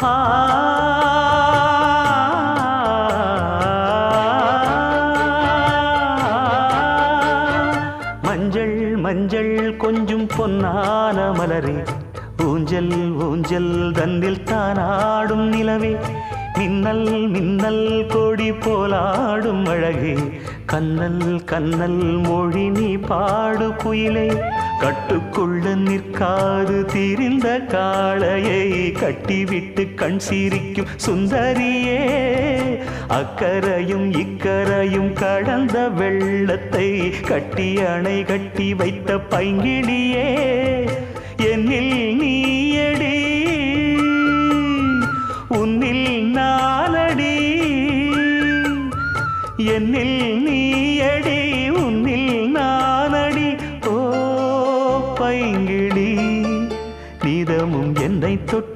ஆ மஞ்சள் மஞ்சள் கொஞ்சம் பொன்னான மலரே ஊஞ்சல் ஊஞ்சல் தன்னில் தானாடும் நிலவே மின்னல் மின்னல் கொடி போலாடும் அழகே கண்ணல் கண்ணல் மொழி நீ பாடு குயிலே கட்டுக்குள்ள நிற்காது திரிந்த காளையை கட்டிவிட்டு கண் சிரிக்கும் சுந்தரியே அக்கரையும் இக்கரையும் கடந்த வெள்ளத்தை கட்டி அணை கட்டி வைத்த பைங்கிளியே என்னில் நீயடி உன்னில் நானடி என்னில் நீ